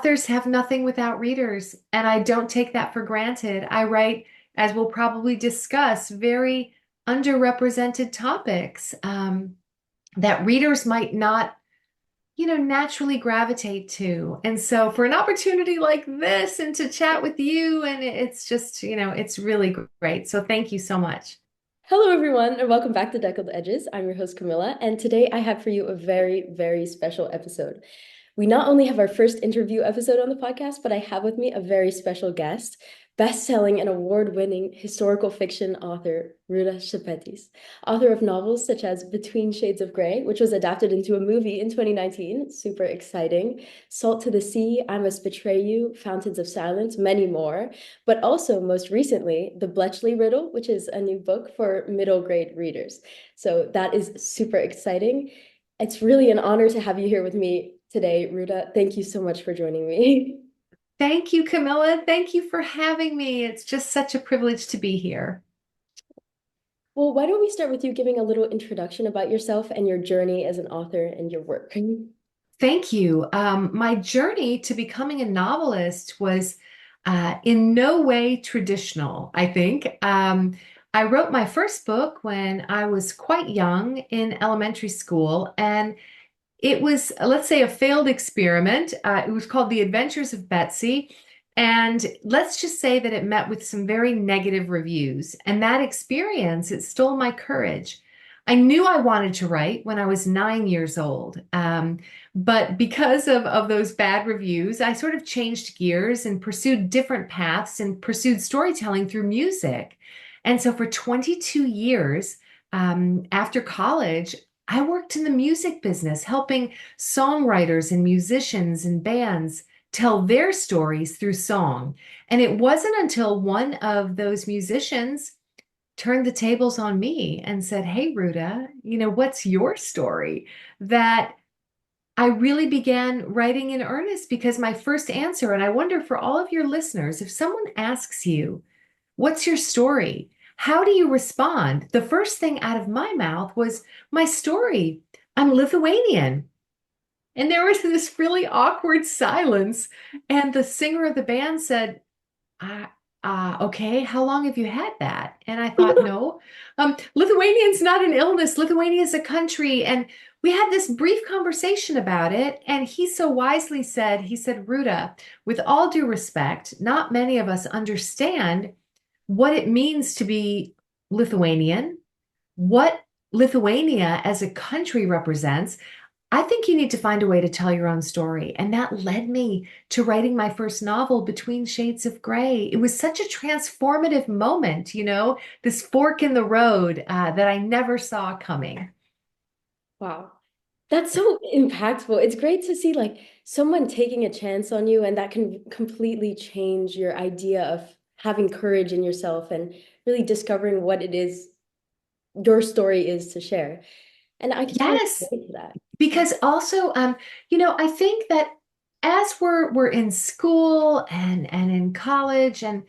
authors have nothing without readers, and I don't take that for granted. I write, as we'll probably discuss, very underrepresented topics that readers might not, naturally gravitate to. And so for an opportunity like this and to chat with you, and it's just, it's really great. So thank you so much. Hello, everyone, and welcome back to Deckled Edges. I'm your host, Camilla, and today I have for you a very, very special episode. We not only have our first interview episode on the podcast, but I have with me a very special guest, best-selling and award-winning historical fiction author, RUTA SEPETYS, author of novels such as Between Shades of Grey, which was adapted into a movie in 2019, super exciting, Salt to the Sea, I Must Betray You, Fountains of Silence, many more, but also most recently, the Bletchley Riddle, which is a new book for middle grade readers. So that is super exciting. It's really an honor to have you here with me today, Ruta. Thank you so much for joining me. Thank you, Camilla. Thank you for having me. It's just such a privilege to be here. Well, why don't we start with you giving a little introduction about yourself and your journey as an author and your work? Thank you. My journey to becoming a novelist was in no way traditional, I think. I wrote my first book when I was quite young in elementary school, and it was, let's say, a failed experiment. It was called The Adventures of Betsy. And let's just say that it met with some very negative reviews. And that experience, it stole my courage. I knew I wanted to write when I was 9 years old. But because of those bad reviews, I sort of changed gears and pursued different paths and pursued storytelling through music. And so for 22 years after college, I worked in the music business, helping songwriters and musicians and bands tell their stories through song. And it wasn't until one of those musicians turned the tables on me and said, "Hey, Ruta, what's your story?" that I really began writing in earnest, because my first answer, and I wonder for all of your listeners, if someone asks you, "What's your story?" How do you respond? The first thing out of my mouth was, "My story. I'm Lithuanian." And there was this really awkward silence. And the singer of the band said, okay, how long have you had that?" And I thought, no, Lithuanian's not an illness. Lithuania is a country. And we had this brief conversation about it. And he so wisely said, he said, "Ruta, with all due respect, not many of us understand what it means to be Lithuanian, what Lithuania as a country represents. I think you need to find a way to tell your own story." And that led me to writing my first novel, Between Shades of Grey. It was such a transformative moment, this fork in the road that I never saw coming. Wow. That's so impactful. It's great to see like someone taking a chance on you and that can completely change your idea of having courage in yourself and really discovering what it is your story is to share. And I can totally Yes, relate to that. because also, I think that as we're in school and in college, and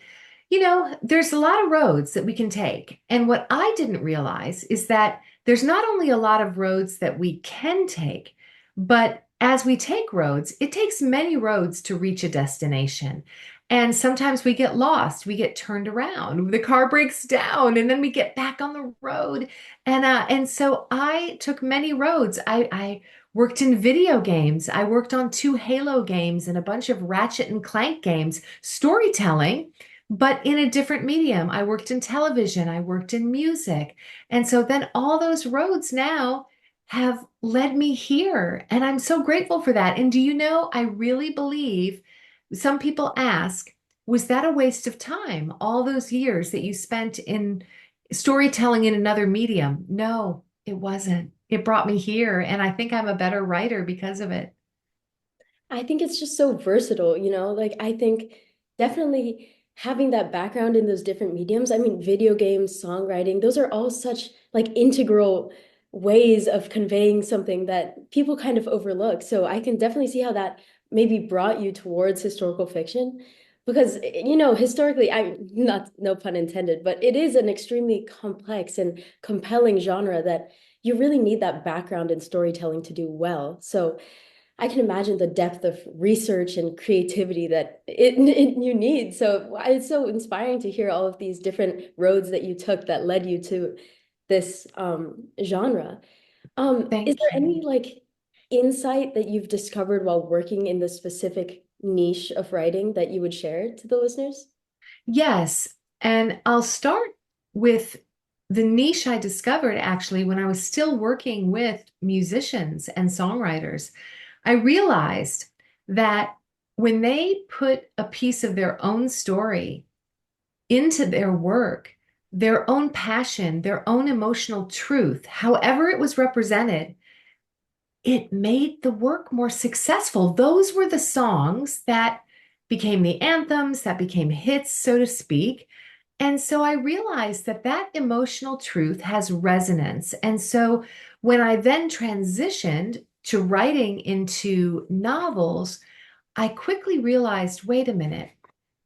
there's a lot of roads that we can take. And what I didn't realize is that there's not only a lot of roads that we can take, but as we take roads, it takes many roads to reach a destination. And sometimes we get lost, we get turned around, the car breaks down, and then we get back on the road. And so I took many roads. I worked in video games. I worked on two Halo games and a bunch of Ratchet and Clank games, storytelling, but in a different medium. I worked in television, I worked in music. And so then all those roads now have led me here. And I'm so grateful for that. And do you know, I really believe some people ask, was that a waste of time, all those years that you spent in storytelling in another medium? No, it wasn't. It brought me here. And I think I'm a better writer because of it. I think it's just so versatile, Like I think definitely having that background in those different mediums. I mean, video games, songwriting, those are all such like integral ways of conveying something that people kind of overlook. So I can definitely see how that maybe brought you towards historical fiction because historically, I not no pun intended, but it is an extremely complex and compelling genre that you really need that background in storytelling to do well. So I can imagine the depth of research and creativity that you need. So it's so inspiring to hear all of these different roads that you took that led you to this genre. Is Thank there any you. like insight that you've discovered while working in the specific niche of writing that you would share to the listeners? Yes, and I'll start with the niche I discovered actually when I was still working with musicians and songwriters. I realized that when they put a piece of their own story into their work, their own passion, their own emotional truth, however it was represented, it made the work more successful. Those were the songs that became the anthems, that became hits, so to speak. And so I realized that that emotional truth has resonance. And so when I then transitioned to writing into novels, I quickly realized, wait a minute,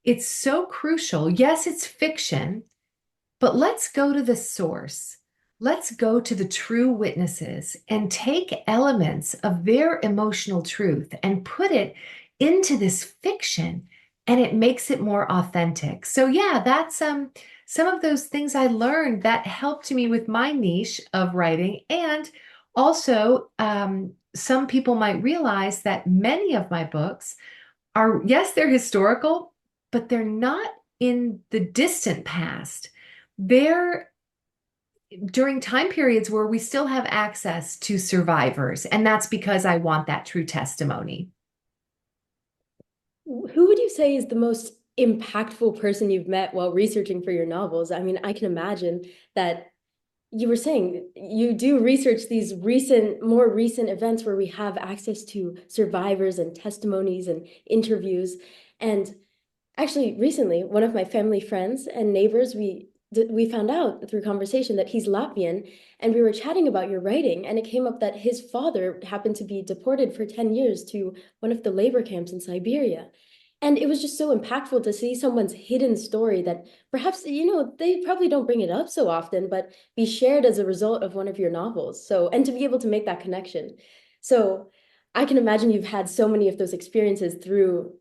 it's so crucial. Yes, it's fiction, but let's go to the source. Let's go to the true witnesses and take elements of their emotional truth and put it into this fiction, and it makes it more authentic. So yeah, that's some of those things I learned that helped me with my niche of writing. And also, some people might realize that many of my books are, yes, they're historical, but they're not in the distant past. They're during time periods where we still have access to survivors, and that's because I want that true testimony. Who would you say is the most impactful person you've met while researching for your novels? I mean, I can imagine that you were saying you do research these more recent events where we have access to survivors and testimonies and interviews. And actually, recently, one of my family friends and neighbors, we found out through conversation that he's Latvian, and we were chatting about your writing, and it came up that his father happened to be deported for 10 years to one of the labor camps in Siberia. And it was just so impactful to see someone's hidden story that perhaps, they probably don't bring it up so often, but be shared as a result of one of your novels. So, and to be able to make that connection. So, I can imagine you've had so many of those experiences through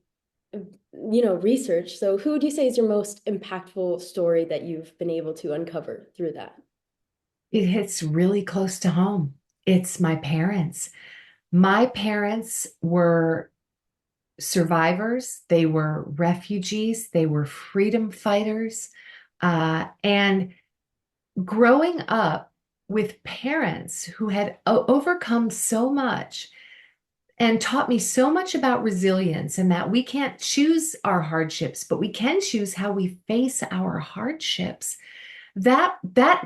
research. So who would you say is your most impactful story that you've been able to uncover through that? It hits really close to home. It's my parents. My parents were survivors, they were refugees, they were freedom fighters. And growing up with parents who had overcome so much and taught me so much about resilience and that we can't choose our hardships, but we can choose how we face our hardships. That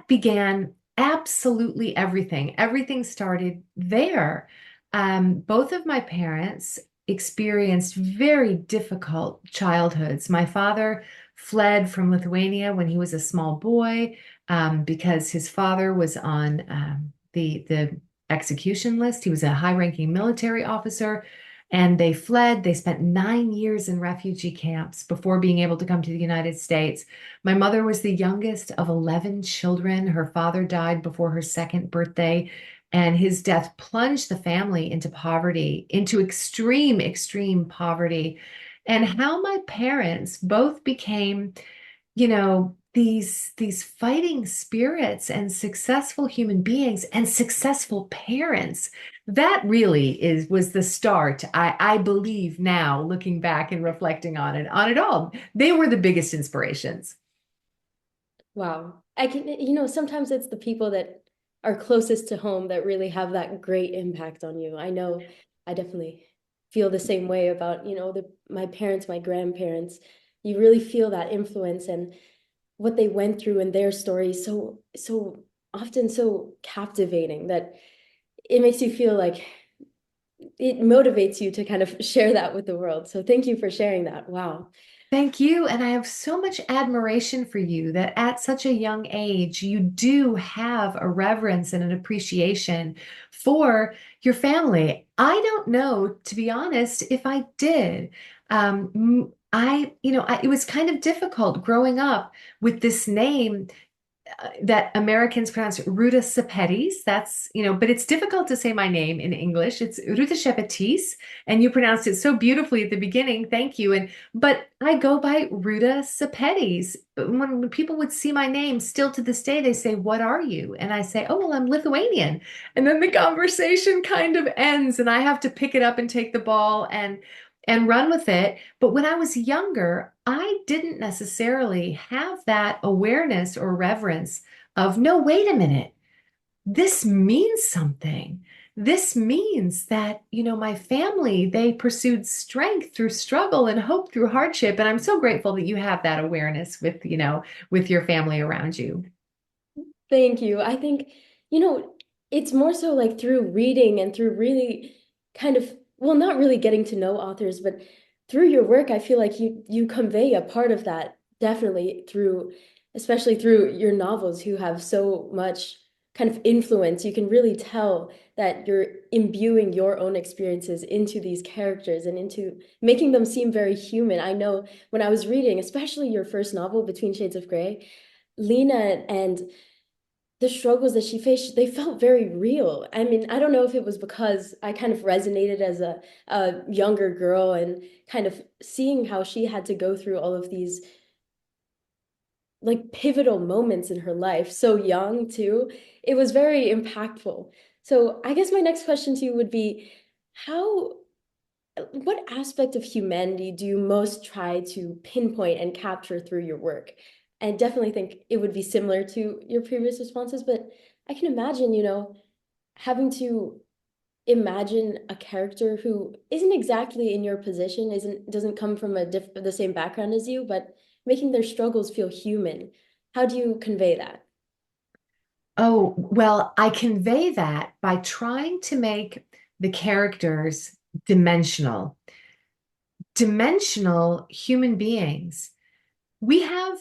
began absolutely everything. Everything started there. Both of my parents experienced very difficult childhoods. My father fled from Lithuania when he was a small boy because his father was on the execution list. He was a high-ranking military officer. And they fled. They spent 9 years in refugee camps before being able to come to the United States. My mother was the youngest of 11 children. Her father died before her second birthday, and his death plunged the family into poverty, into extreme, extreme poverty. And how my parents both became, these fighting spirits and successful human beings and successful parents. That really was the start. I believe now, looking back and reflecting on it all. They were the biggest inspirations. Wow. I can, sometimes it's the people that are closest to home that really have that great impact on you. I know I definitely feel the same way about, my parents, my grandparents. You really feel that influence and what they went through in their stories so often so captivating that it makes you feel like it motivates you to kind of share that with the world. So thank you for sharing that. Wow. Thank you. And I have so much admiration for you that at such a young age, you do have a reverence and an appreciation for your family. I don't know, to be honest, if I did. It was kind of difficult growing up with this name. that Americans pronounce RUTA SEPETYS. But it's difficult to say my name in English. It's RUTA SEPETYS, and you pronounced it so beautifully at the beginning. Thank you. But I go by RUTA SEPETYS. When people would see my name, still to this day, they say, "What are you?" And I say, "Oh, well, I'm Lithuanian." And then the conversation kind of ends, and I have to pick it up and take the ball and run with it. But when I was younger, I didn't necessarily have that awareness or reverence of, no, wait a minute, this means something. This means that, my family, they pursued strength through struggle and hope through hardship. And I'm so grateful that you have that awareness with your family around you. Thank you. I think, you know, it's more so like through reading and through really kind of, well, not really getting to know authors, but through your work, I feel like you convey a part of that definitely through, especially through your novels who have so much kind of influence. You can really tell that you're imbuing your own experiences into these characters and into making them seem very human. I know when I was reading, especially your first novel, Between Shades of Grey, Lena and the struggles that she faced, they felt very real. I mean, I don't know if it was because I kind of resonated as a younger girl and kind of seeing how she had to go through all of these like pivotal moments in her life, so young too. It was very impactful. So I guess my next question to you would be, how what aspect of humanity do you most try to pinpoint and capture through your work? I definitely think it would be similar to your previous responses, but I can imagine, having to imagine a character who isn't exactly in your position, doesn't come from the same background as you, but making their struggles feel human. How do you convey that? Oh, well, I convey that by trying to make the characters dimensional, dimensional human beings. We have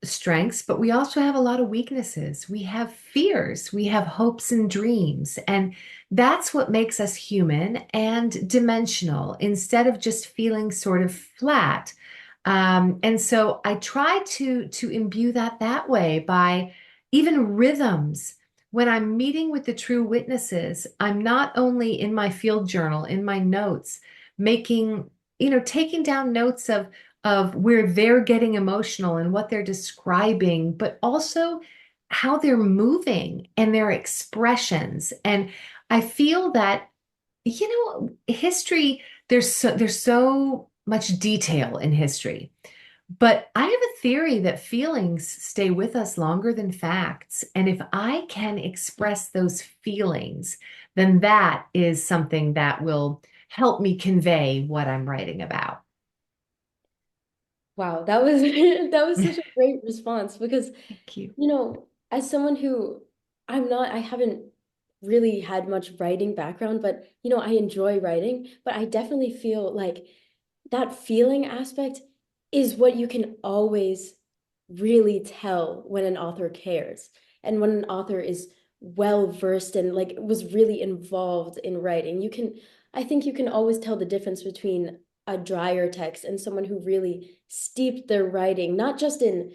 strengths, but we also have a lot of weaknesses. We have fears, we have hopes and dreams. And that's what makes us human and dimensional instead of just feeling sort of flat. And so I try to imbue that way by even rhythms. When I'm meeting with the true witnesses, I'm not only in my field journal, in my notes, making, taking down notes of where they're getting emotional and what they're describing, but also how they're moving and their expressions. And I feel that, history, there's so much detail in history. But I have a theory that feelings stay with us longer than facts. And if I can express those feelings, then that is something that will help me convey what I'm writing about. Wow, that was that was such a great response because Thank you. as someone who I haven't really had much writing background, but I enjoy writing, but I definitely feel like that feeling aspect is what you can always really tell when an author cares and when an author is well versed and like was really involved in writing. I think you can always tell the difference between a drier text and someone who really steeped their writing, not just in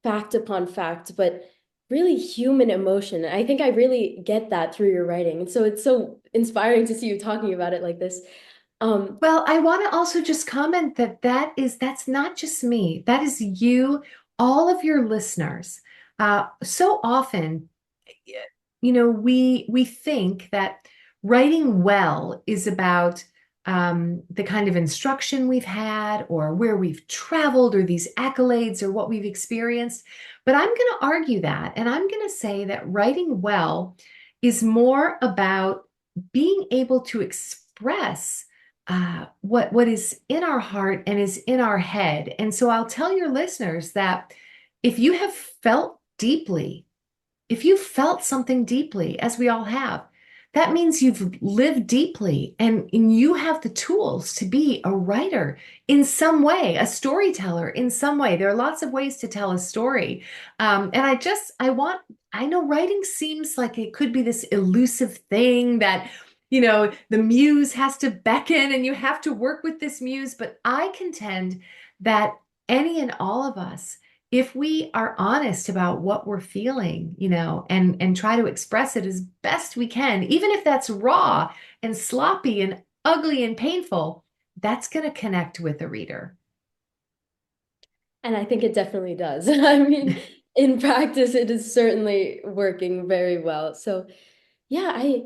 fact upon fact, but really human emotion. And I think I really get that through your writing. And so it's so inspiring to see you talking about it like this. Um, Well, I want to also just comment that's not just me. That is you, all of your listeners. So often, we think that writing well is about the kind of instruction we've had, or where we've traveled, or these accolades, or what we've experienced. But I'm going to argue that, and I'm going to say that writing well is more about being able to express what is in our heart and is in our head. And so I'll tell your listeners that if you have felt deeply, if you felt something deeply, as we all have, that means you've lived deeply, and you have the tools to be a writer in some way, a storyteller in some way. There are lots of ways to tell a story. And I know writing seems like it could be this elusive thing that, the muse has to beckon and you have to work with this muse. But I contend that any and all of us if we are honest about what we're feeling, and try to express it as best we can, even if that's raw and sloppy and ugly and painful, that's going to connect with the reader. And I think it definitely does. I mean, in practice, it is certainly working very well. So, yeah, I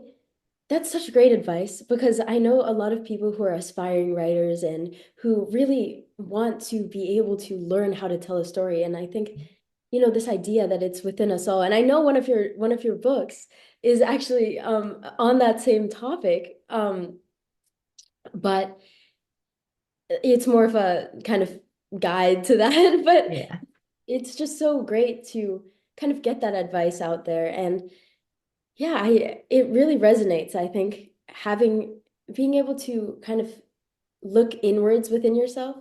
that's such great advice because I know a lot of people who are aspiring writers and who really want to be able to learn how to tell a story. And I think, this idea that it's within us all. And I know one of your books is actually on that same topic, but it's more of a kind of guide to that. But Yeah. it's just so great to kind of get that advice out there. And yeah, I it really resonates. I think having being able to kind of look inwards within yourself.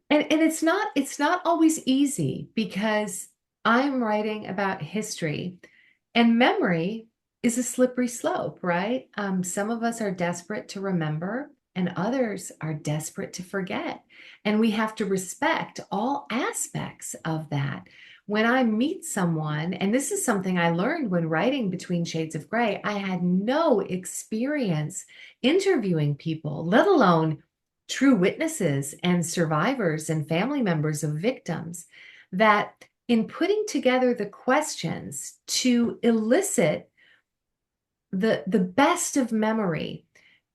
And it's not always easy because I'm writing about history and memory is a slippery slope, right? Some of us are desperate to remember and others are desperate to forget. And we have to respect all aspects of that. When I meet someone, and this is something I learned when writing Between Shades of Grey, I had no experience interviewing people, let alone true witnesses and survivors and family members of victims, that in putting together the questions to elicit the best of memory,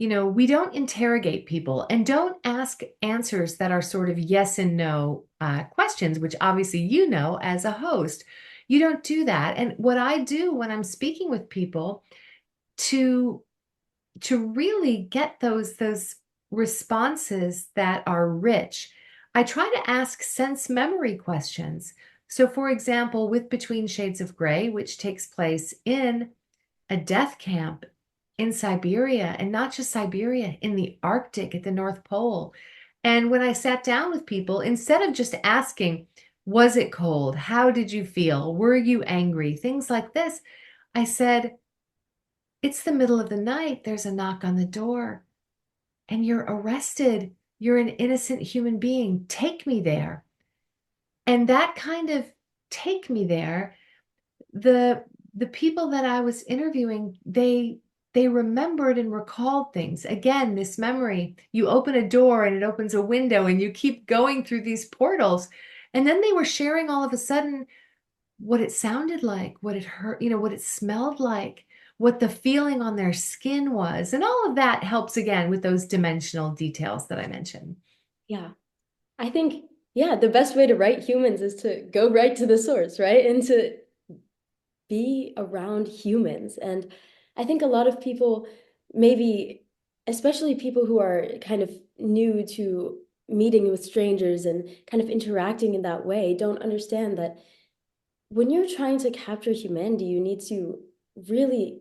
we don't interrogate people and don't ask answers that are sort of yes and no questions, which obviously as a host. You don't do that. And what I do when I'm speaking with people to really get those responses that are rich, I try to ask sense memory questions. So, for example, with Between Shades of Grey, which takes place in a death camp in Siberia, and not just Siberia, in the Arctic at the North Pole. And when I sat down with people, instead of just asking, was it cold? How did you feel? Were you angry? Things like this, I said, it's the middle of the night. There's a knock on the door and you're arrested. You're an innocent human being. Take me there. And that kind of take me there, the the people that I was interviewing, they remembered and recalled things. Again, this memory, you open a door and it opens a window and you keep going through these portals. And then they were sharing all of a sudden what it sounded like, what it hurt, what it smelled like, what the feeling on their skin was. And all of that helps again with those dimensional details that I mentioned. Yeah. I think, yeah, the best way to write humans is to go right to the source, right? And to be around humans. And I think a lot of people, maybe, especially people who are kind of new to meeting with strangers and kind of interacting in that way, don't understand that when you're trying to capture humanity, you need to really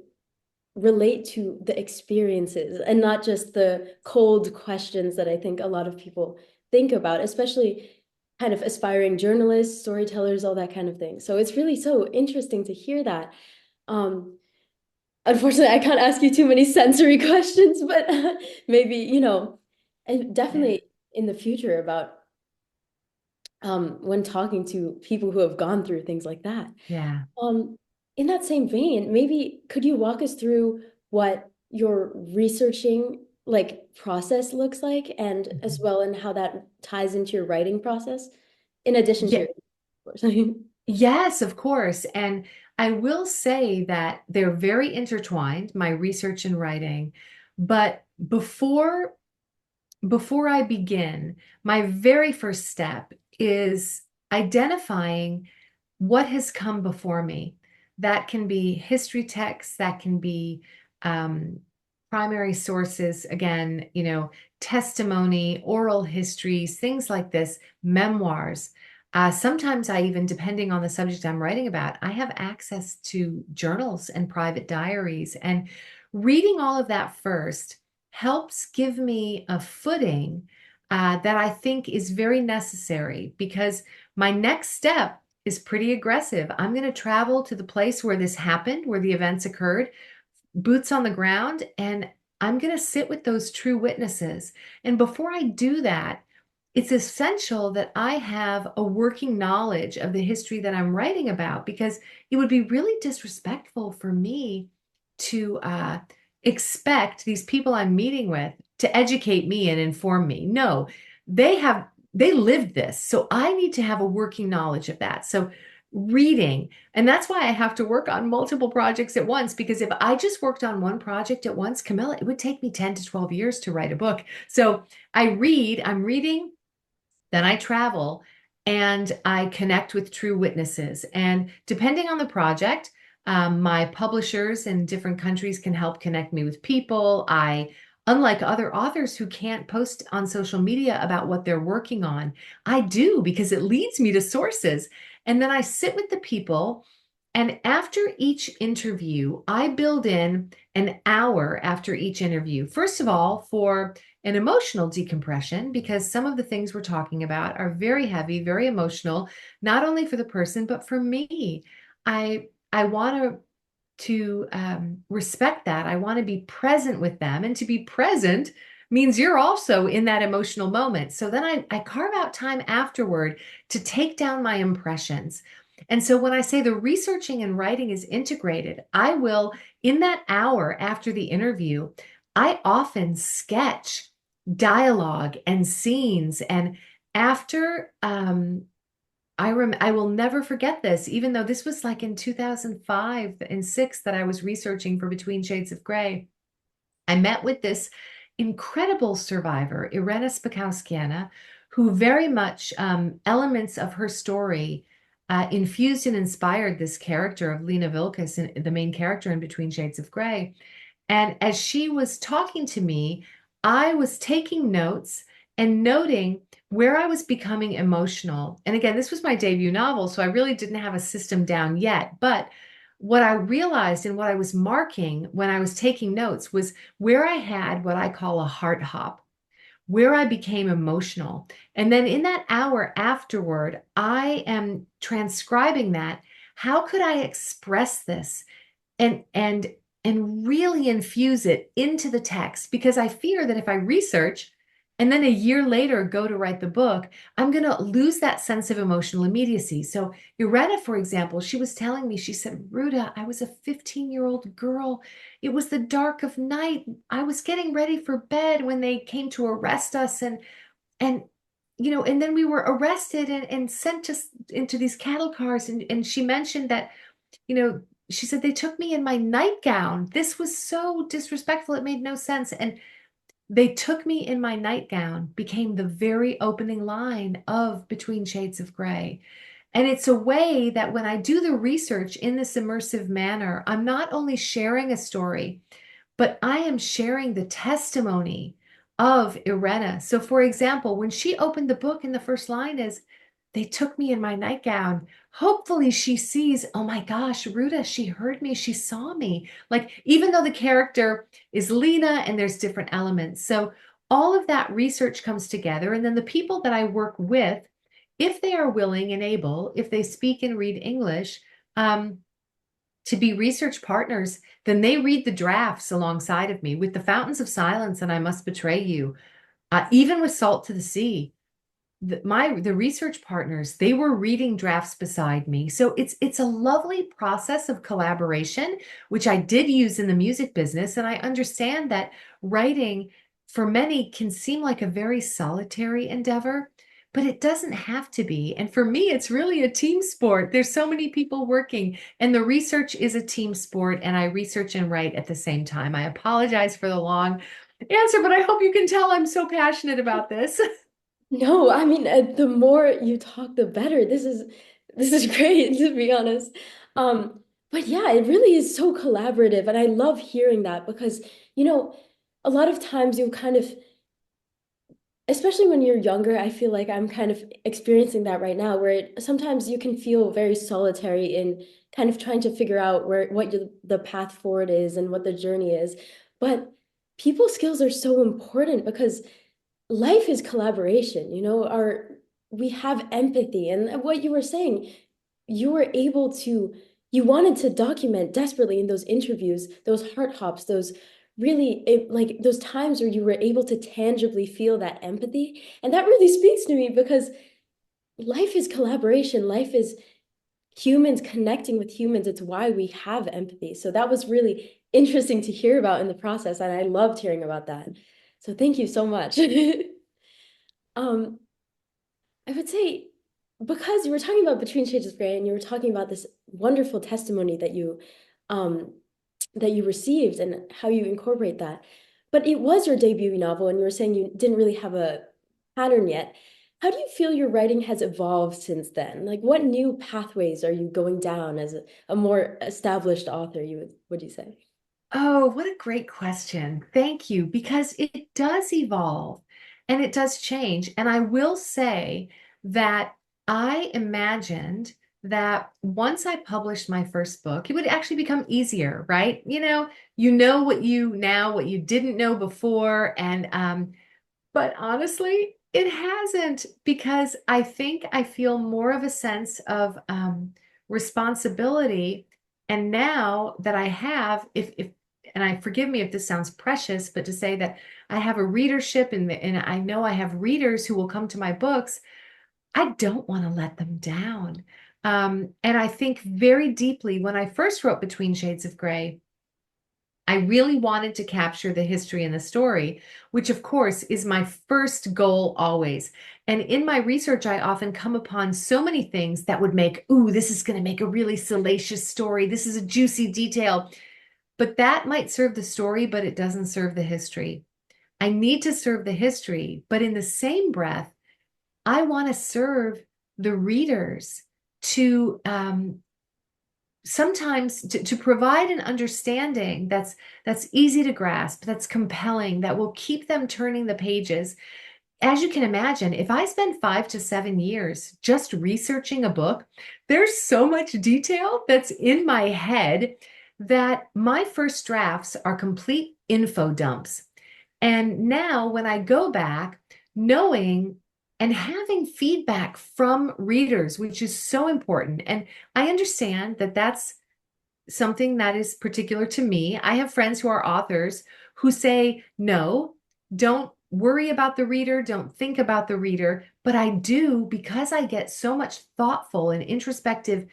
relate to the experiences and not just the cold questions that I think a lot of people think about, especially kind of aspiring journalists, storytellers, all that kind of thing. So it's really so interesting to hear that. Um, Unfortunately, I can't ask you too many sensory questions, but maybe, and Yeah. definitely in the future about when talking to people who have gone through things like that. Yeah. Um, in that same vein, maybe could you walk us through what your researching process looks like and as Mhm. well and how that ties into your writing process in addition to Yeah. your course? Yes, of course. And I will say that they're very intertwined, my research and writing. But before I begin, my very first step is identifying what has come before me. That can be history texts, that can be um, primary sources, again, testimony, oral histories, things like this, memoirs. Sometimes I even, depending on the subject I'm writing about, I have access to journals and private diaries. And reading all of that first helps give me a footing that I think is very necessary, because my next step is pretty aggressive. I'm going to travel to the place where this happened, where the events occurred, boots on the ground, and I'm going to sit with those true witnesses. And before I do that, it's essential that I have a working knowledge of the history that I'm writing about because it would be really disrespectful for me to expect these people I'm meeting with to educate me and inform me. No, they lived this. So I need to have a working knowledge of that. So reading, and that's why I have to work on multiple projects at once, because if I just worked on one project at once, Camilla, it would take me 10 to 12 years to write a book. So I'm reading, then I travel and I connect with true witnesses. And depending on the project, my publishers in different countries can help connect me with people. Unlike other authors who can't post on social media about what they're working on, I do because it leads me to sources. And then I sit with the people. And after each interview, I build in an hour after each interview. First of all, for an emotional decompression, because some of the things we're talking about are very heavy, very emotional, not only for the person, but for me. I want to respect that. I want to be present with them. And to be present means you're also in that emotional moment. So then I carve out time afterward to take down my impressions. And so when I say the researching and writing is integrated, I will, in that hour after the interview, I often sketch dialogue and scenes. And after I will never forget this, even though this was like in 2005 and 6 that I was researching for Between Shades of Grey. I met with this incredible survivor, Irena Spakowskiana, who very much elements of her story infused and inspired this character of Lena Vilkas, the main character in Between Shades of Grey. And as she was talking to me, I was taking notes and noting where I was becoming emotional. And again, this was my debut novel, so I really didn't have a system down yet. But what I realized and what I was marking when I was taking notes was where I had what I call a heart hop, where I became emotional. And then in that hour afterward, I am transcribing that. How could I express this and and and really infuse it into the text, because I fear that if I research and then a year later go to write the book, I'm going to lose that sense of emotional immediacy. So Irena, for example, she was telling me, she said, Ruta, I was a 15-year-old girl. It was the dark of night. I was getting ready for bed when they came to arrest us, and and then we were arrested and sent us into these cattle cars. And she mentioned that, you know, she said, they took me in my nightgown. This was so disrespectful. It made no sense. And they took me in my nightgown became the very opening line of Between Shades of Grey. And it's a way that when I do the research in this immersive manner, I'm not only sharing a story, but I am sharing the testimony of Irena. So, for example, when she opened the book and the first line is, they took me in my nightgown. Hopefully, she sees, oh my gosh, Ruta, she heard me, she saw me. Like, even though the character is Lena and there's different elements. So, all of that research comes together. And then the people that I work with, if they are willing and able, if they speak and read English, um, to be research partners, then they read the drafts alongside of me with the Fountains of Silence and I Must Betray You, even with Salt to the Sea. The research partners, they were reading drafts beside me. So it's a lovely process of collaboration, which I did use in the music business. And I understand that writing for many can seem like a very solitary endeavor, but it doesn't have to be. And for me, it's really a team sport. There's so many people working, and the research is a team sport, and I research and write at the same time. I apologize for the long answer, but I hope you can tell I'm so passionate about this. No, I mean, the more you talk, the better. This is great, to be honest. But yeah, it really is so collaborative, and I love hearing that because, you know, a lot of times you kind of, especially when you're younger, I feel like I'm kind of experiencing that right now, where sometimes you can feel very solitary in kind of trying to figure out the path forward is and what the journey is. But people skills are so important because life is collaboration, we have empathy. And what you were saying, you were able to, you wanted to document desperately in those interviews, those heart hops, those really like those times where you were able to tangibly feel that empathy. And that really speaks to me because life is collaboration, life is humans connecting with humans. It's why we have empathy. So that was really interesting to hear about in the process. And I loved hearing about that. So thank you so much. um, I would say because you were talking about Between Shades of Grey and you were talking about this wonderful testimony um that you received and how you incorporate that. But it was your debut novel and you were saying you didn't really have a pattern yet. How do you feel your writing has evolved since then? Like what new pathways are you going down as a more established author, would you say? Oh, what a great question. Thank you, because it does evolve and it does change. And I will say that I imagined that once I published my first book, it would actually become easier, right? You know what you now, what you didn't know before. But honestly, it hasn't because I think I feel more of a sense of responsibility. And now that I have, if and I forgive me if this sounds precious, but to say that I have a readership and I know I have readers who will come to my books, I don't want to let them down. And I think very deeply when I first wrote Between Shades of Grey, I really wanted to capture the history and the story, which of course is my first goal always. And in my research, I often come upon so many things that would make, ooh, this is going to make a really salacious story. This is a juicy detail. But that might serve the story, but it doesn't serve the history. I need to serve the history, but in the same breath, I want to serve the readers to sometimes to provide an understanding that's easy to grasp, that's compelling, that will keep them turning the pages. As you can imagine, if I spend 5 to 7 years just researching a book, there's so much detail that's in my head that my first drafts are complete info dumps. And now when I go back, knowing and having feedback from readers, which is so important. And I understand that that's something that is particular to me. I have friends who are authors who say, no, don't worry about the reader, don't think about the reader. But I do because I get so much thoughtful and introspective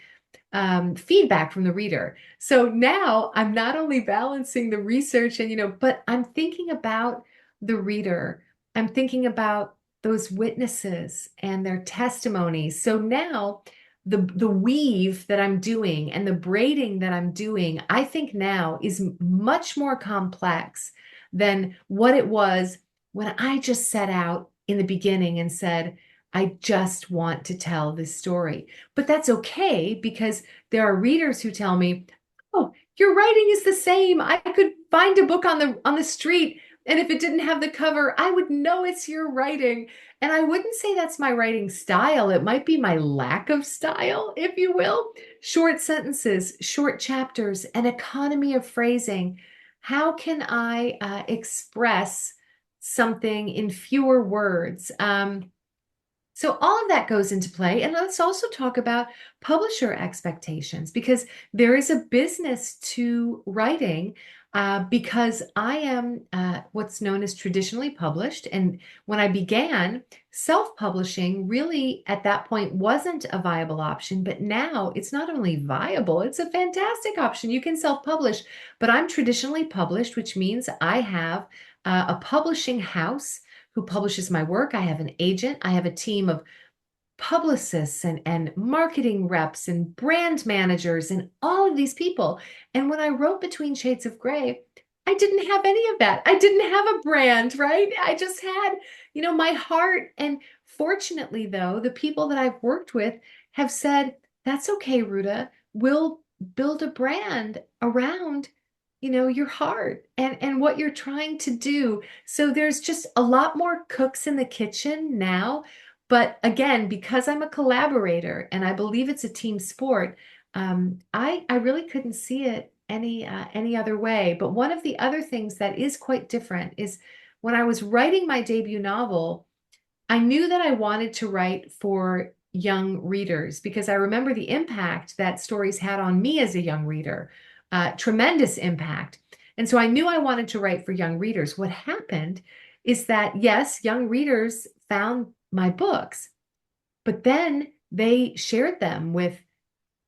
feedback from the reader. So now I'm not only balancing the research but I'm thinking about the reader. I'm thinking about those witnesses and their testimonies. So now the weave that I'm doing and the braiding that I'm doing, I think now is much more complex than what it was when I just set out in the beginning and said, I just want to tell this story. But that's okay because there are readers who tell me, "Oh, your writing is the same. I could find a book on the street, and if it didn't have the cover, I would know it's your writing." And I wouldn't say that's my writing style. It might be my lack of style, if you will. Short sentences, short chapters, an economy of phrasing. How can I express something in fewer words? So all of that goes into play. And let's also talk about publisher expectations because there is a business to writing because I am what's known as traditionally published. And when I began, self-publishing really at that point wasn't a viable option, but now it's not only viable, it's a fantastic option. You can self-publish, but I'm traditionally published, which means I have a publishing house who publishes my work. I have an agent. I have a team of publicists and marketing reps and brand managers and all of these people. And when I wrote Between Shades of Grey, I didn't have any of that. I didn't have a brand, right? I just had, my heart. And fortunately, though, the people that I've worked with have said, that's okay, Ruta. We'll build a brand around your heart and what you're trying to do. So there's just a lot more cooks in the kitchen now. But again, because I'm a collaborator and I believe it's a team sport, I really couldn't see it any other way. But one of the other things that is quite different is when I was writing my debut novel, I knew that I wanted to write for young readers because I remember the impact that stories had on me as a young reader, tremendous impact. And so I knew I wanted to write for young readers. What happened is that, yes, young readers found my books, but then they shared them with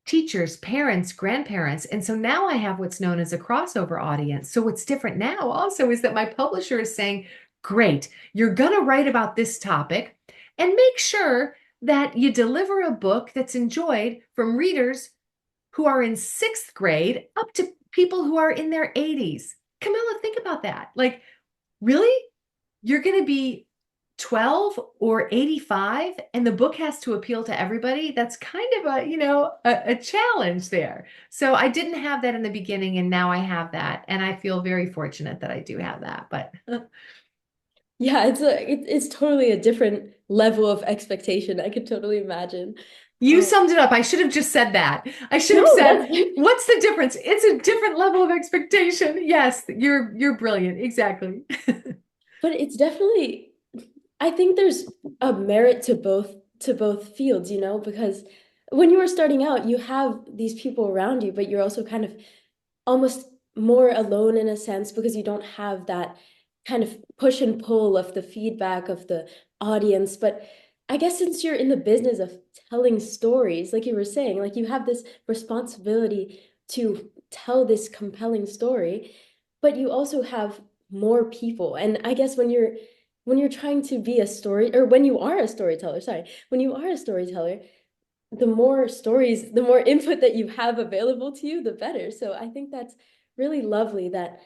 teachers, parents, grandparents. And so now I have what's known as a crossover audience. So what's different now also is that my publisher is saying, great, you're going to write about this topic and make sure that you deliver a book that's enjoyed from readers who are in sixth grade up to people who are in their 80s. Camilla, think about that. Like, really? You're going to be 12 or 85 and the book has to appeal to everybody. That's kind of a challenge there. So I didn't have that in the beginning and now I have that. And I feel very fortunate that I do have that. But Yeah, it's totally a different level of expectation. I could totally imagine. you Um, summed it up. I should have just said that. I should have no, said, that's what's the difference? It's a different level of expectation. Yes, you're brilliant. Exactly. but it's definitely I think there's a merit to both fields, because when you are starting out, you have these people around you, but you're also kind of almost more alone in a sense because you don't have that kind of push and pull of the feedback of the audience. But I guess since you're in the business of telling stories, like you were saying, like you have this responsibility to tell this compelling story, but you also have more people. And I guess when you're trying to be a story or when you are a storyteller, sorry, when you are a storyteller, the more stories, the more input that you have available to you, the better. So I think that's really lovely that,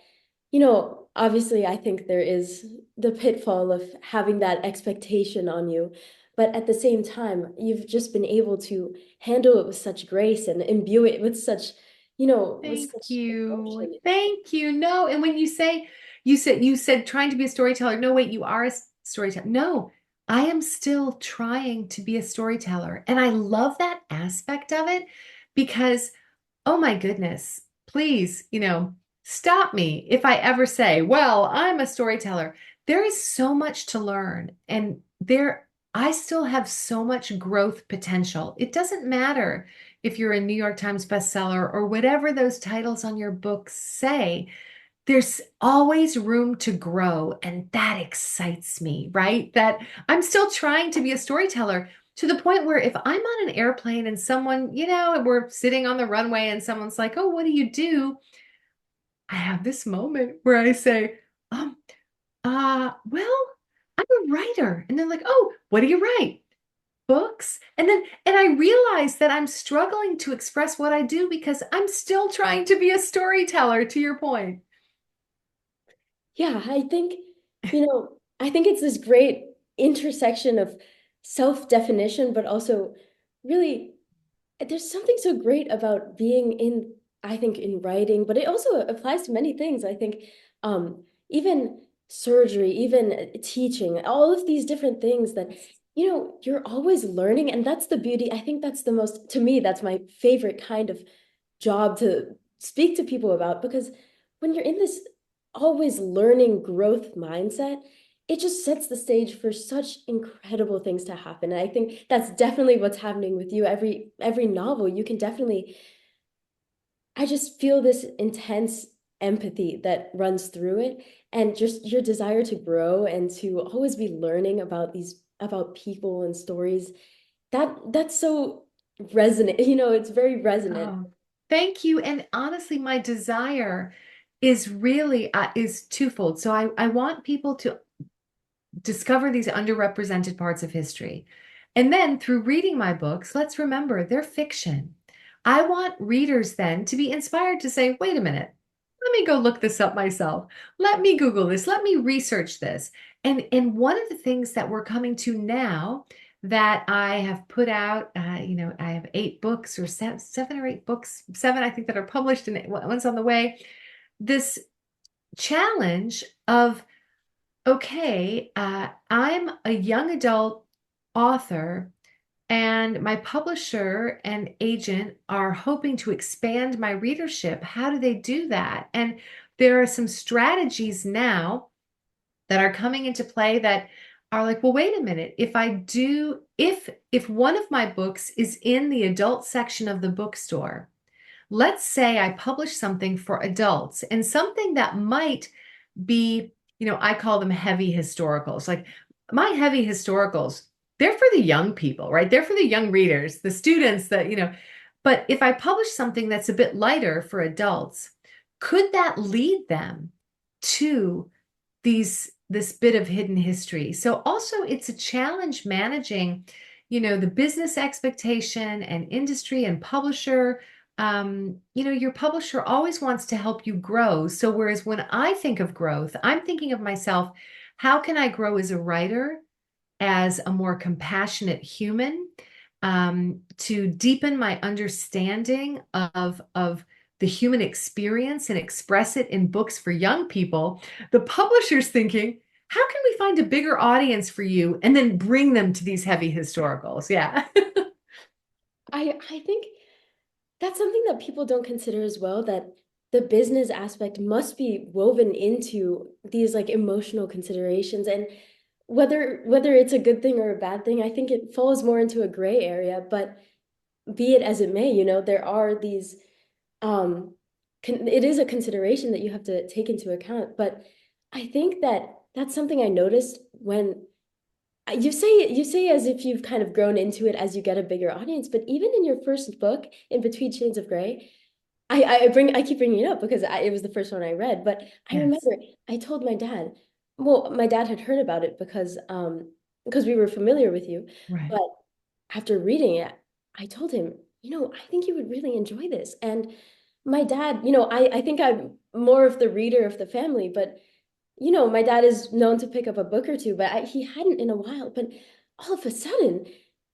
obviously I think there is the pitfall of having that expectation on you. But at the same time, you've just been able to handle it with such grace and imbue it with such, with Thank such you. emotion. Thank you. No, and when you said trying to be a storyteller. No, wait, you are a storyteller. No, I am still trying to be a storyteller. And I love that aspect of it because, oh my goodness, please, stop me if I ever say, well, I'm a storyteller. There is so much to learn, and I still have so much growth potential. It doesn't matter if you're a New York Times bestseller or whatever those titles on your books say. There's always room to grow, and that excites me, right? That I'm still trying to be a storyteller to the point where if I'm on an airplane and someone, we're sitting on the runway and someone's like, "Oh, what do you do?" I have this moment where I say, um, well, I'm a writer. And they're like, "Oh, what do you write?" Books. And I realize that I'm struggling to express what I do because I'm still trying to be a storyteller, to your point. Yeah, I think it's this great intersection of self-definition, but also really there's something so great about being in, I think, in writing, but it also applies to many things. I think even surgery, even teaching, all of these different things that, you're always learning. And that's the beauty. I think that's the most, to me, that's my favorite kind of job to speak to people about because when you're in this always learning growth mindset, it just sets the stage for such incredible things to happen. And I think that's definitely what's happening with you. Every novel, you can definitely, I just feel this intense empathy that runs through it and just your desire to grow and to always be learning about people and stories. That's so resonant, it's very resonant. Oh, thank you. And honestly, my desire is really is twofold. So I want people to discover these underrepresented parts of history. And then through reading my books, let's remember they're fiction. I want readers then to be inspired to say, wait a minute, let me go look this up myself. Let me Google this. Let me research this. And one of the things that we're coming to now that I have put out, I have 8 books or seven or 8 books, 7 I think that are published and one's on the way. This challenge of okay, I'm a young adult author, and my publisher and agent are hoping to expand my readership. How do they do that? And there are some strategies now that are coming into play that are like, well, wait a minute. If one of my books is in the adult section of the bookstore, let's say I publish something for adults and something that might be, I call them heavy historicals. Like my heavy historicals, they're for the young people, right? They're for the young readers, the students but if I publish something that's a bit lighter for adults, could that lead them to this bit of hidden history? So also it's a challenge managing, the business expectation and industry and publisher. Your publisher always wants to help you grow. So whereas when I think of growth, I'm thinking of myself, how can I grow as a writer, as a more compassionate human, to deepen my understanding of the human experience and express it in books for young people. The publisher's thinking, how can we find a bigger audience for you and then bring them to these heavy historicals? Yeah. I think that's something that people don't consider as well, that the business aspect must be woven into these like emotional considerations. And whether it's a good thing or a bad thing, I think it falls more into a gray area, but be it as it may, there are these um it is a consideration that you have to take into account. But I think that that's something I noticed when you say as if you've kind of grown into it as you get a bigger audience, but even in your first book, In Between Shades of Grey, I keep bringing it up because it was the first one I read, but I Yes. remember I told my dad. Well, my dad had heard about it because we were familiar with you, Right. but after reading it, I told him, I think you would really enjoy this. And my dad, I think I'm more of the reader of the family, but my dad is known to pick up a book or two, but he hadn't in a while. But all of a sudden,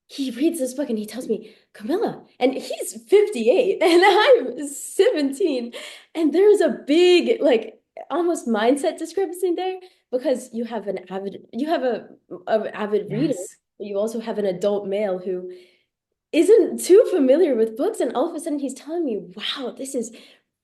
he reads this book and he tells me, Camilla, and he's 58 and I'm 17. And there's a big, like, almost mindset discrepancy there because you have a avid reader, Yes. but you also have an adult male who isn't too familiar with books, and all of a sudden he's telling me, wow, this is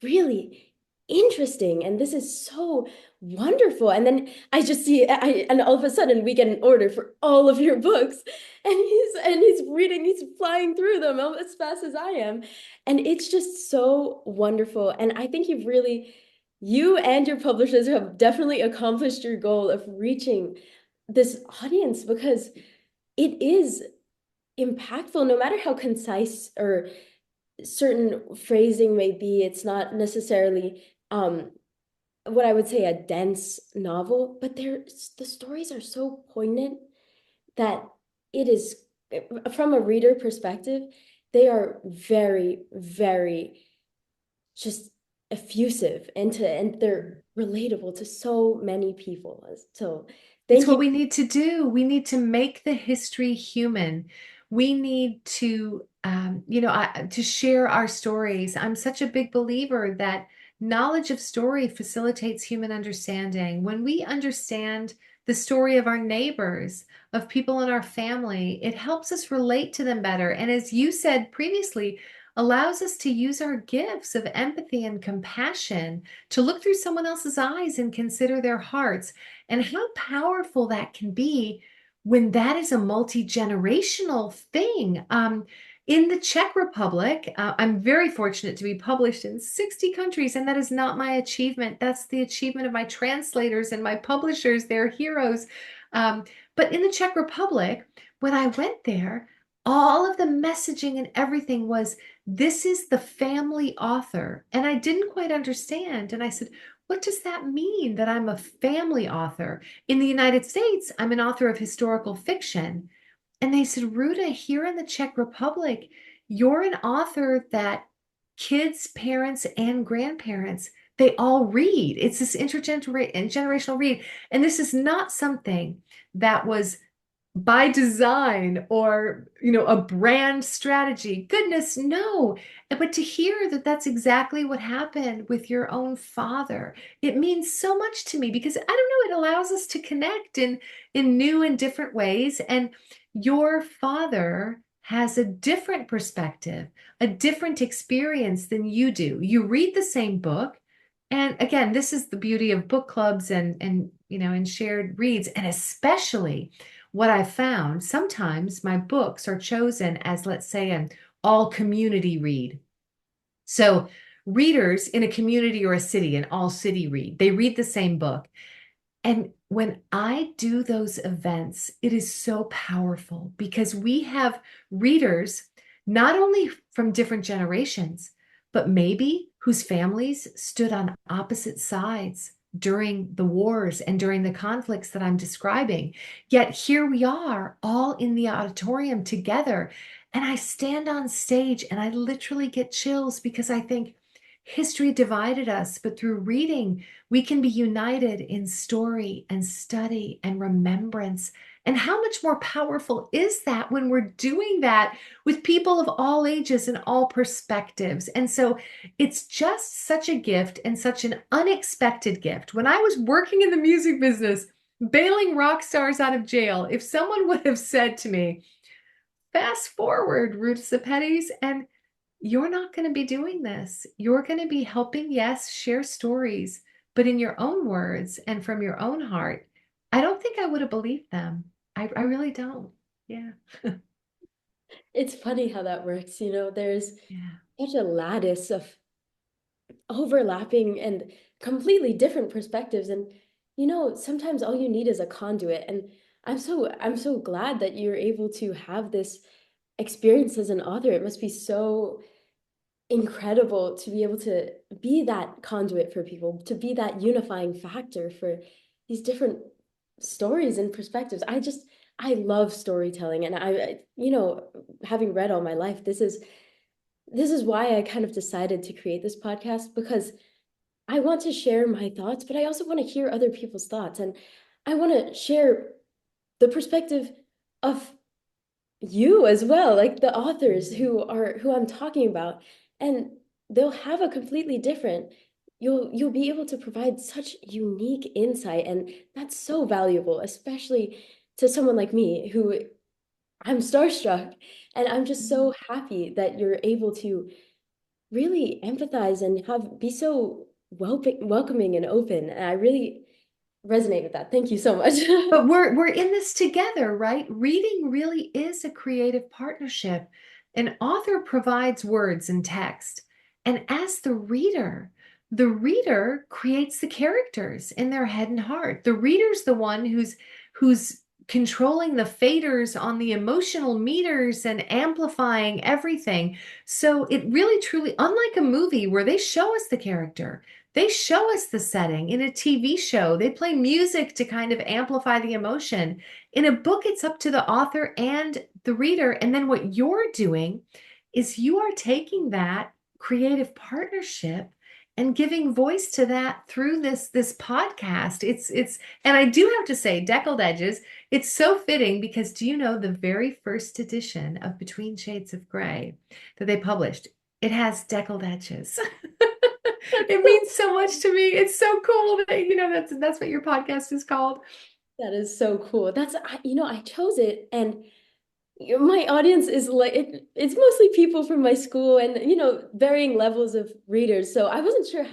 really interesting and this is so wonderful. And then I just see and all of a sudden we get an order for all of your books, and he's reading, he's flying through them as fast as I am. And it's just so wonderful. And I think you and your publishers have definitely accomplished your goal of reaching this audience, because it is impactful, no matter how concise or certain phrasing may be. It's not necessarily what I would say a dense novel, but the stories are so poignant that it is, from a reader perspective, they are very, very just effusive and they're relatable to so many people. So It's thank what you. we need to do. We need to make the history human. We need to, to share our stories. I'm such a big believer that knowledge of story facilitates human understanding. When we understand the story of our neighbors, of people in our family, it helps us relate to them better. And as you said previously, allows us to use our gifts of empathy and compassion to look through someone else's eyes and consider their hearts. And how powerful that can be when that is a multi-generational thing. In the Czech Republic, I'm very fortunate to be published in 60 countries, and that is not my achievement. That's the achievement of my translators and my publishers. They're heroes. Um, but in the Czech Republic, when I went there, all of the messaging and everything was, this is the family author. And I didn't quite understand. And I said, what does that mean that I'm a family author? In the United States, I'm an author of historical fiction. And they said, Ruta, here in the Czech Republic, you're an author that kids, parents, and grandparents, they all read. It's this intergenerational read. And this is not something that was by design or a brand strategy. Goodness, no. But to hear that that's exactly what happened with your own father, it means so much to me because I don't know, it allows us to connect in new and different ways. And your father has a different perspective, a different experience than you do. You read the same book. And again, this is the beauty of book clubs and shared reads, and especially what I found, sometimes my books are chosen as, let's say, an all community read. So readers in a community or a city, an all city read, they read the same book. And when I do those events, it is so powerful because we have readers not only from different generations, but maybe whose families stood on opposite sides during the wars and during the conflicts that I'm describing. Yet here we are, all in the auditorium together. And I stand on stage and I literally get chills because I think history divided us, but through reading, we can be united in story and study and remembrance. And how much more powerful is that when we're doing that with people of all ages and all perspectives? And so it's just such a gift and such an unexpected gift. When I was working in the music business, bailing rock stars out of jail, if someone would have said to me, fast forward, RUTA SEPETYS, and you're not going to be doing this. You're going to be helping, yes, share stories, but in your own words and from your own heart. I don't think I would have believed them. I really don't. Yeah. It's funny how that works. There's Yeah. such a lattice of overlapping and completely different perspectives. And sometimes all you need is a conduit. And I'm so glad that you're able to have this experience as an author. It must be so incredible to be able to be that conduit for people, to be that unifying factor for these different stories and perspectives. I love storytelling, and having read all my life, this is why I kind of decided to create this podcast, because I want to share my thoughts, but I also want to hear other people's thoughts, and I want to share the perspective of you as well, like the authors who I'm talking about, and they'll have a completely different. You'll be able to provide such unique insight, and that's so valuable, especially to someone like me who I'm starstruck, and I'm just Mhm. so happy that you're able to really empathize and have be so welcoming and open. And I really resonate with that. Thank you so much. But we're in this together, right? Reading really is a creative partnership. An author provides words and text, and as the reader creates the characters in their head and heart. The reader's the one who's controlling the faders on the emotional meters and amplifying everything. So it really truly, unlike a movie where they show us the character, they show us the setting. In a TV show, they play music to kind of amplify the emotion. In a book, it's up to the author and the reader. And then what you're doing is you are taking that creative partnership and giving voice to that through this podcast. It's and I do have to say, Deckled Edges, it's so fitting because do you know the very first edition of Between Shades of Grey that they published? It has deckled edges. It means so much to me. It's so cool that that's what your podcast is called. That is so cool. I chose it, and my audience is like it's mostly people from my school, and varying levels of readers. So I wasn't sure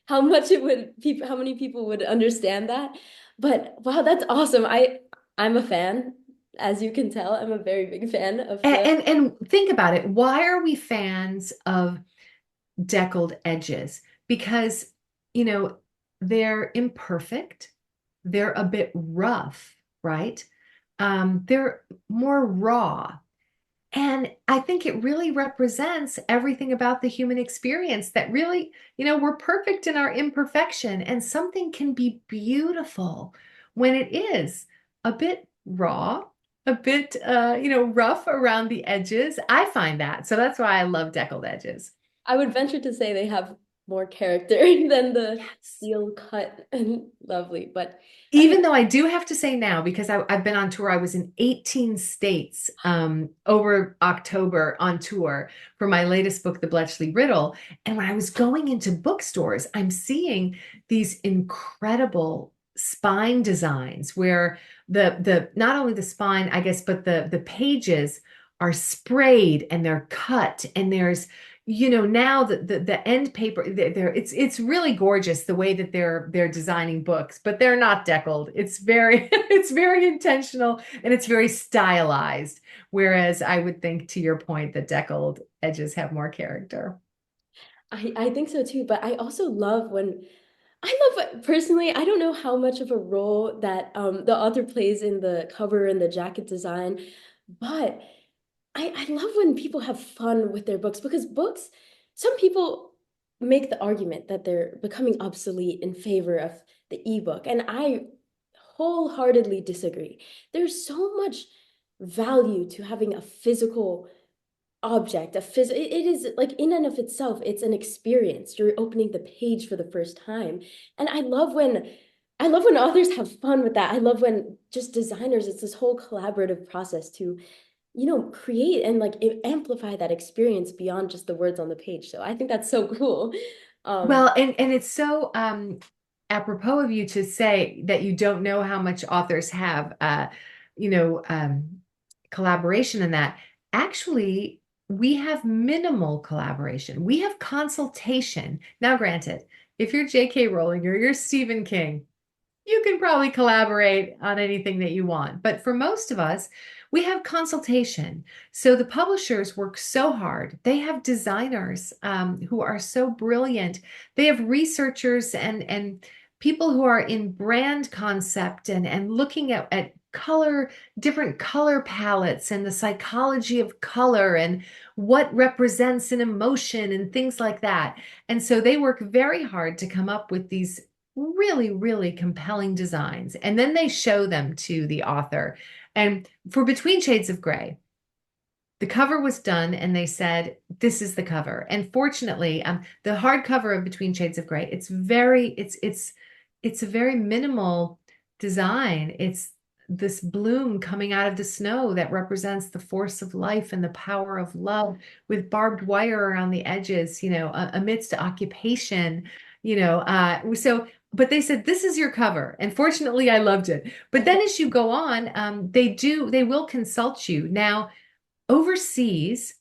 how much it would people how many people would understand that. But wow, that's awesome. I'm a fan, as you can tell. I'm a very big fan of the And think about it. Why are we fans of deckled edges? Because, you know, they're imperfect. They're a bit rough, right? They're more raw. And I think it really represents everything about the human experience that really, we're perfect in our imperfection, and something can be beautiful when it is a bit raw, a bit, rough around the edges. I find that. So that's why I love deckled edges. I would venture to say they have more character than the Yes. steel cut and lovely. But anyway, Even though I do have to say now, because I've been on tour, I was in 18 states over October on tour for my latest book, The Bletchley Riddle. And when I was going into bookstores, I'm seeing these incredible spine designs where the not only the spine, I guess, but the pages are sprayed and they're cut, and there's now the end paper there, it's really gorgeous the way that they're designing books, but they're not deckled. It's very it's very intentional and it's very stylized, whereas I would think, to your point, that deckled edges have more character. I think so too, but I also love when I love personally, I don't know how much of a role that the author plays in the cover and the jacket design, but I love when people have fun with their books because books, some people make the argument that they're becoming obsolete in favor of the ebook, and I wholeheartedly disagree. There's so much value to having a physical object, it is like in and of itself, it's an experience. You're opening the page for the first time. And I love when authors have fun with that. I love when just designers, it's this whole collaborative process to, create and like amplify that experience beyond just the words on the page. So I think that's so cool. Um, Well, and it's so apropos of you to say that you don't know how much authors have you know, collaboration in that. Actually, we have minimal collaboration. We have consultation. Now, granted, if you're J.K. Rowling or you're Stephen King, you can probably collaborate on anything that you want. But for most of us, we have consultation. So the publishers work so hard. They have designers who are so brilliant. They have researchers and people who are in brand concept and looking at color, different color palettes and the psychology of color and what represents an emotion and things like that. And so they work very hard to come up with these really, really compelling designs. And then they show them to the author. And for Between Shades of Grey, the cover was done and they said, this is the cover. And fortunately, the hardcover of Between Shades of Grey, it's a very minimal design. It's this bloom coming out of the snow that represents the force of life and the power of love with barbed wire around the edges, amidst occupation, but they said, this is your cover. And fortunately, I loved it. But then as you go on, they will consult you. Now, overseas,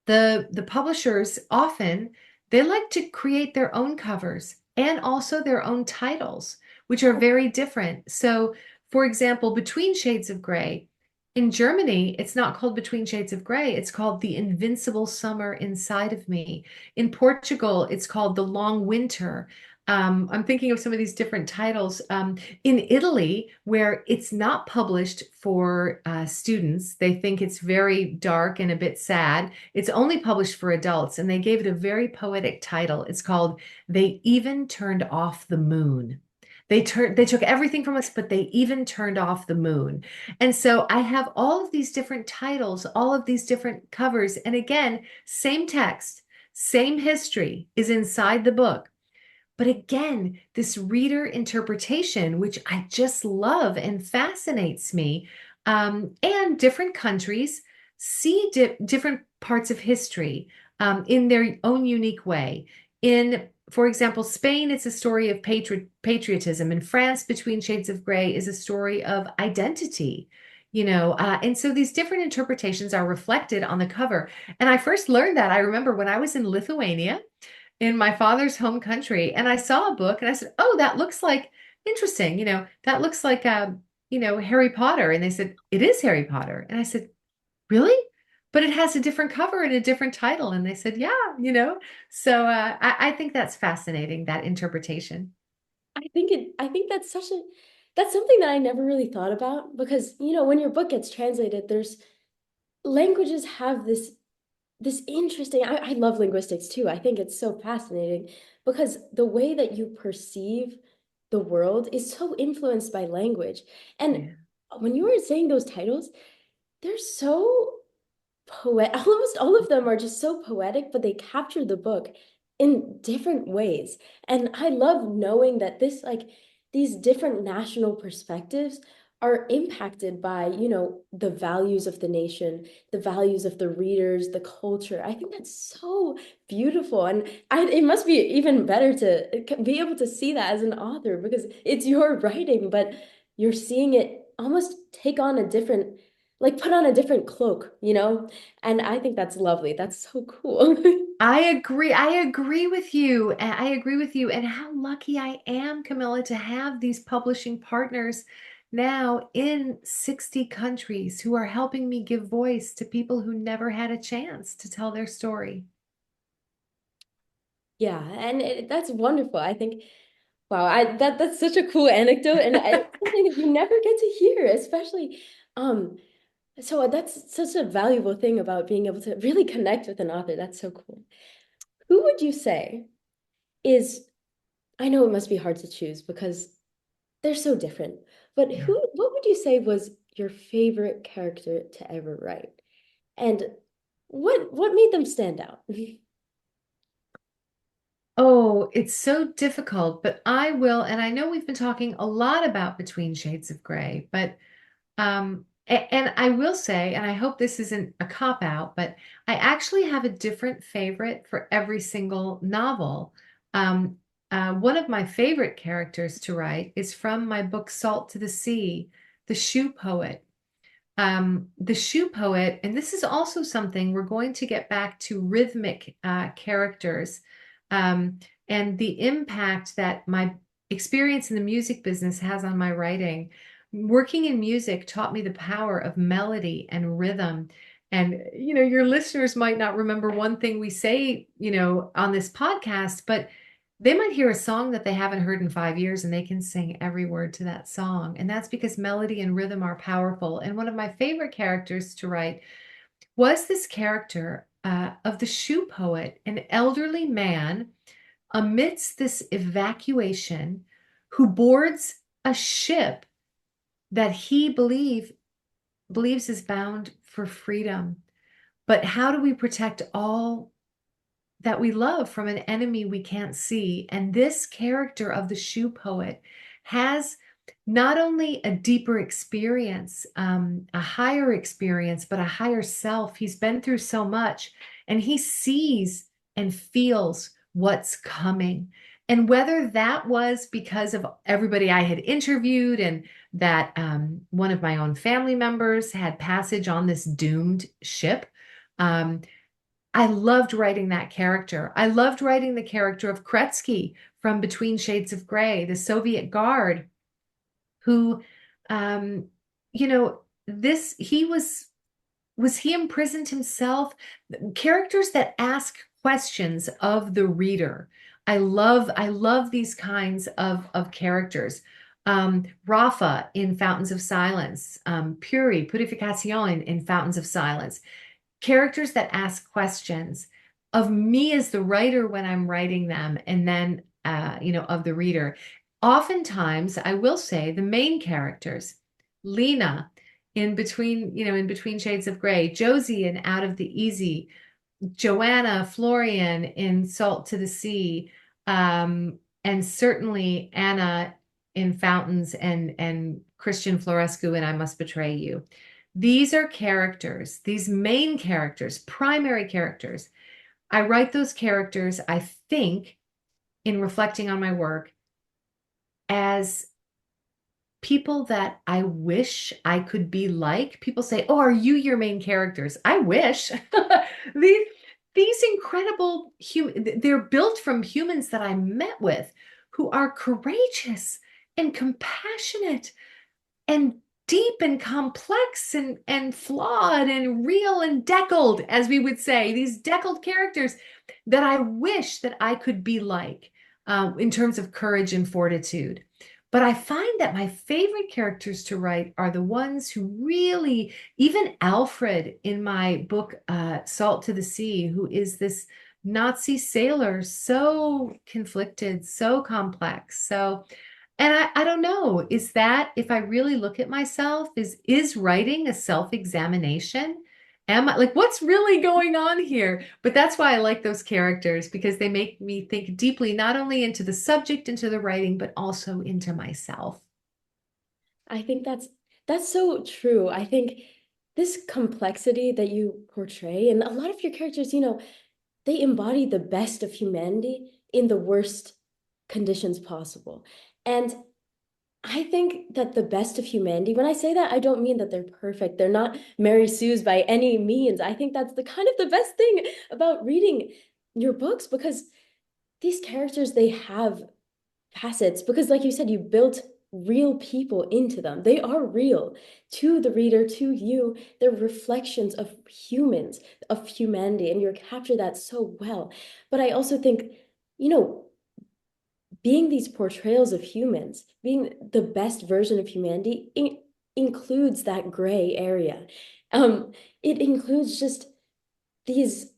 the publishers often they like to create their own covers and also their own titles, which are very different. So, for example, Between Shades of Grey, in Germany, it's not called Between Shades of Grey, it's called The Invincible Summer Inside of Me. In Portugal, it's called The Long Winter. I'm thinking of some of these different titles. In Italy, where it's not published for students, they think it's very dark and a bit sad. It's only published for adults, and they gave it a very poetic title. It's called They Even Turned Off the Moon. They took everything from us, but they even turned off the moon. And so I have all of these different titles, all of these different covers. And again, same text, same history is inside the book. But again, this reader interpretation, which I just love and fascinates me, and different countries see different parts of history in their own unique way. For example, Spain, it's a story of patriotism. In France, Between Shades of Grey is a story of identity. And so these different interpretations are reflected on the cover. And I first learned that, I remember when I was in Lithuania in my father's home country and I saw a book and I said, "Oh, that looks like interesting. That looks like Harry Potter." And they said, "It is Harry Potter." And I said, "Really?" But it has a different cover and a different title. And they said, "Yeah." So I think that's fascinating, that interpretation. I think that's something that I never really thought about because, when your book gets translated, there's languages have this interesting I love linguistics too. I think it's so fascinating because the way that you perceive the world is so influenced by language. And Yeah. when you were saying those titles, they're so poet almost all of them are just so poetic, but they capture the book in different ways. And I love knowing that these different national perspectives are impacted by, the values of the nation, the values of the readers, the culture. I think that's so beautiful. And it must be even better to be able to see that as an author because it's your writing, but you're seeing it almost take on a different, like put on a different cloak, and I think that's lovely. That's so cool. I agree. I agree with you. I agree with you. And how lucky I am, Camilla, to have these publishing partners now in 60 countries who are helping me give voice to people who never had a chance to tell their story. Yeah, and that's wonderful. I think, wow, that's such a cool anecdote, and it's something that you never get to hear, especially um. So that's such a valuable thing about being able to really connect with an author. That's so cool. Who would you say is, I know it must be hard to choose because they're so different, but Yeah. what would you say was your favorite character to ever write? And what made them stand out? Oh, it's so difficult, but I will, and I know we've been talking a lot about Between Shades of Grey, but and I will say, and I hope this isn't a cop out, but I actually have a different favorite for every single novel. Um, one of my favorite characters to write is from my book Salt to the Sea, The Shoe Poet. The Shoe Poet, and this is also something we're going to get back to rhythmic characters um, and the impact that my experience in the music business has on my writing. Working in music taught me the power of melody and rhythm. And, your listeners might not remember one thing we say, on this podcast, but they might hear a song that they haven't heard in 5 years and they can sing every word to that song. And that's because melody and rhythm are powerful. And one of my favorite characters to write was this character of the shoe poet, an elderly man amidst this evacuation who boards a ship that he believes is bound for freedom. But how do we protect all that we love from an enemy we can't see? And this character of the shoe poet has not only a deeper experience, a higher experience, but a higher self. He's been through so much and he sees and feels what's coming. And whether that was because of everybody I had interviewed and that one of my own family members had passage on this doomed ship, um, I loved writing that character. I loved writing the character of Kretsky from Between Shades of Grey, the Soviet guard who, um, this he was he imprisoned himself? Characters that ask questions of the reader. I love these kinds of characters. Rafa in Fountains of Silence, Puri, Purificación in Fountains of Silence, characters that ask questions of me as the writer when I'm writing them, and then of the reader. Oftentimes, I will say the main characters, Lena in Between Shades of Grey, Josie in Out of the Easy, Joanna, Florian in Salt to the Sea, and certainly Anna in Fountains and Christian Florescu in I Must Betray You. These are characters, these main characters, primary characters. I write those characters, I think, in reflecting on my work, as people that I wish I could be like. People say, "Oh, are you your main characters?" I wish. These these incredible they're built from humans that I met with who are courageous and compassionate and deep and complex and flawed and real and deckled, as we would say, these deckled characters that I wish that I could be like in terms of courage and fortitude. But I find that my favorite characters to write are the ones who really, even Alfred in my book, Salt to the Sea, who is this Nazi sailor, so conflicted, so complex. And I don't know, is that if I really look at myself, is writing a self-examination? Am I like what's really going on here? But that's why I like those characters because they make me think deeply, not only into the subject, into the writing, but also into myself. I think that's so true. I think this complexity that you portray, and a lot of your characters, they embody the best of humanity in the worst conditions possible. And I think that the best of humanity, when I say that, I don't mean that they're perfect. They're not Mary Sue's by any means. I think that's the kind of the best thing about reading your books because these characters, they have facets because like you said, you built real people into them. They are real to the reader, to you. They're reflections of humans, of humanity, and you capture that so well. But I also think you know, being these portrayals of humans, being the best version of humanity includes that gray area. It includes just these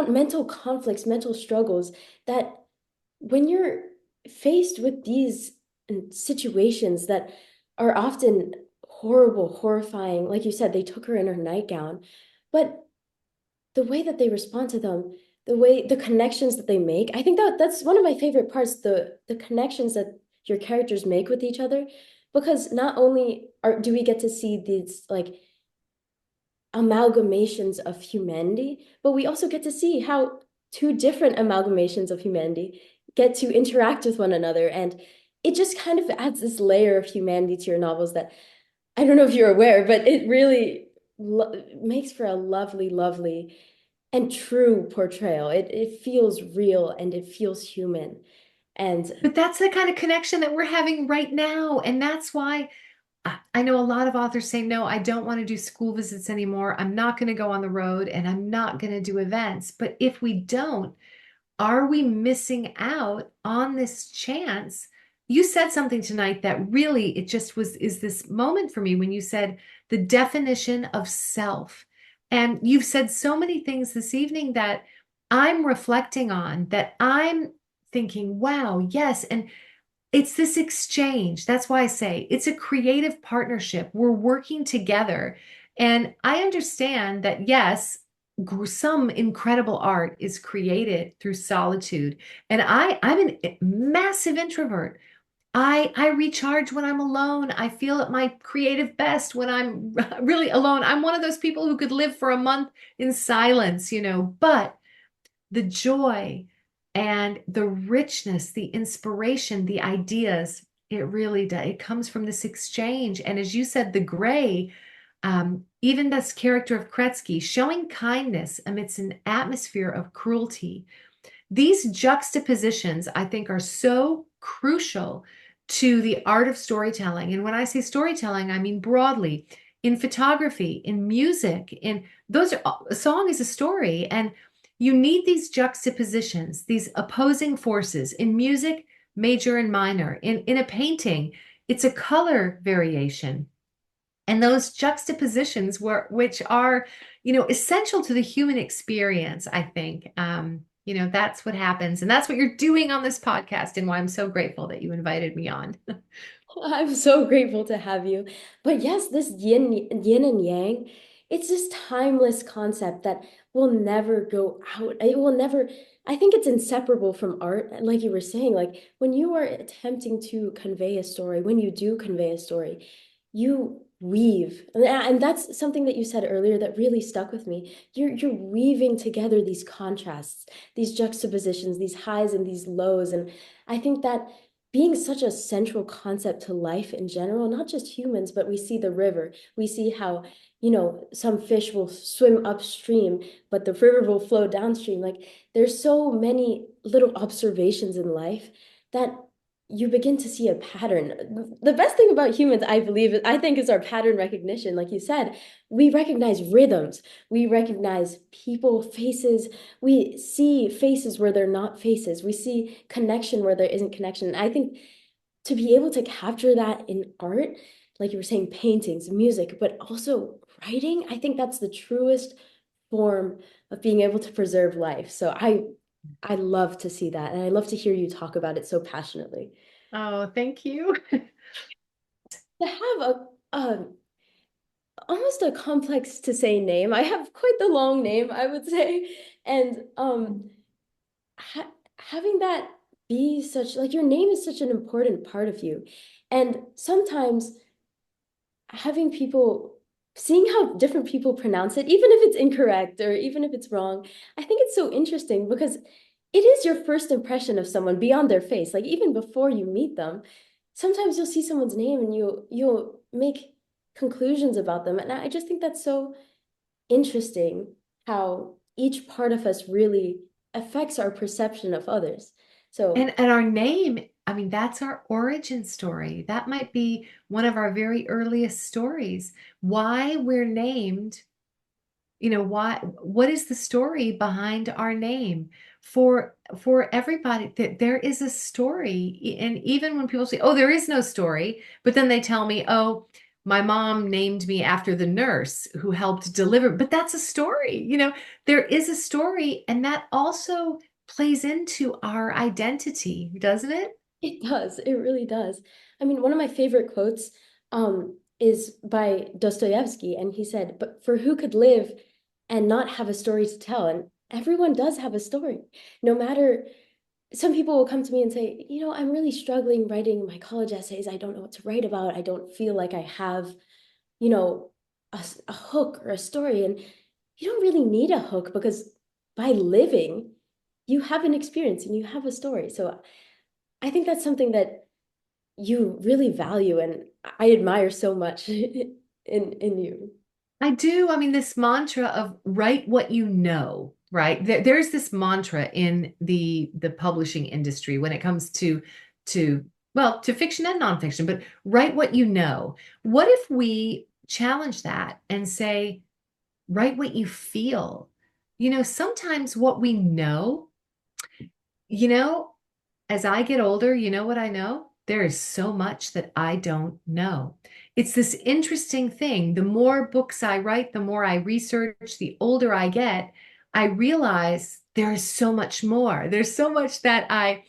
mental conflicts, mental struggles that when you're faced with these situations that are often horrible, horrifying, like you said, they took her in her nightgown, but the way that they respond to them, the connections that they make, I think that's one of my favorite parts, the connections that your characters make with each other, because not only do we get to see these like amalgamations of humanity, but we also get to see how two different amalgamations of humanity get to interact with one another. And it just kind of adds this layer of humanity to your novels that I don't know if you're aware, but it really makes for a lovely, lovely and true portrayal. It feels real and it feels human. And But that's the kind of connection that we're having right now. And that's why I know a lot of authors say, no, I don't want to do school visits anymore. I'm not going to go on the road and I'm not going to do events. But if we don't, are we missing out on this chance? You said something tonight that really, it just was, is this moment for me when you said the definition of self. And you've said so many things this evening that I'm reflecting on, that I'm thinking, wow, yes. And it's this exchange. That's why I say it's a creative partnership. We're working together. And I understand that, yes, some incredible art is created through solitude. And I'm a massive introvert. I recharge when I'm alone. I feel at my creative best when I'm really alone. I'm one of those people who could live for a month in silence, but the joy and the richness, the inspiration, the ideas, it really does. It comes from this exchange. And as you said, the gray, even this character of Kretzky, showing kindness amidst an atmosphere of cruelty. These juxtapositions, I think, are so crucial to the art of storytelling. And when I say storytelling, I mean broadly in photography, in music, in those are a song is a story. And you need these juxtapositions, these opposing forces in music, major and minor. In a painting, it's a color variation. And those juxtapositions which are, essential to the human experience, I think. That's what happens. And that's what you're doing on this podcast and why I'm so grateful that you invited me on. I'm so grateful to have you. But yes, this yin and yang, it's this timeless concept that will never go out. It will never, I think it's inseparable from art. And like you were saying, like when you are attempting to convey a story, when you do convey a story, you weave. And that's something that you said earlier that really stuck with me. You're weaving together these contrasts, these juxtapositions, these highs and these lows. And I think that being such a central concept to life in general, not just humans, but we see the river. We see how, some fish will swim upstream, but the river will flow downstream. Like there's so many little observations in life that you begin to see a pattern. The best thing about humans, I believe, I think, is our pattern recognition. Like you said, we recognize rhythms, we recognize people, faces, we see faces where they're not faces, we see connection where there isn't connection. And I think to be able to capture that in art, like you were saying, paintings, music, but also writing, I think that's the truest form of being able to preserve life. So I love to see that, and I love to hear you talk about it so passionately. Oh, thank you. To have a almost a complex to say name. I have quite the long name, I would say, and having that be such like your name is such an important part of you, and sometimes having people seeing how different people pronounce it, even if it's incorrect or even if it's wrong, I think it's so interesting because it is your first impression of someone beyond their face. Like even before you meet them, sometimes you'll see someone's name and you'll make conclusions about them. And I just think that's so interesting how each part of us really affects our perception of others. So And our name, I mean, that's our origin story. That might be one of our very earliest stories. Why we're named, what is the story behind our name? for everybody that there is a story. And even when people say, "Oh, there is no story," but then they tell me, "Oh, my mom named me after the nurse who helped deliver," but that's a story. There is a story, and that also plays into our identity, doesn't it? It does. It really does. I mean, one of my favorite quotes is by Dostoevsky, and he said, "But for who could live and not have a story to tell?" And everyone does have a story. No matter, some people will come to me and say, "I'm really struggling writing my college essays. I don't know what to write about. I don't feel like I have, you know, a hook or a story." And you don't really need a hook because by living, you have an experience and you have a story. So I think that's something that you really value and I admire so much in you. I do. I mean, this mantra of write what you know, right? There's this mantra in the publishing industry when it comes to well, to fiction and nonfiction, but write what you know. What if we challenge that and say, write what you feel? Sometimes what we know, you know, as I get older, you know what I know? There is so much that I don't know. It's this interesting thing. The more books I write, the more I research, the older I get, I realize there is so much more. There's so much that I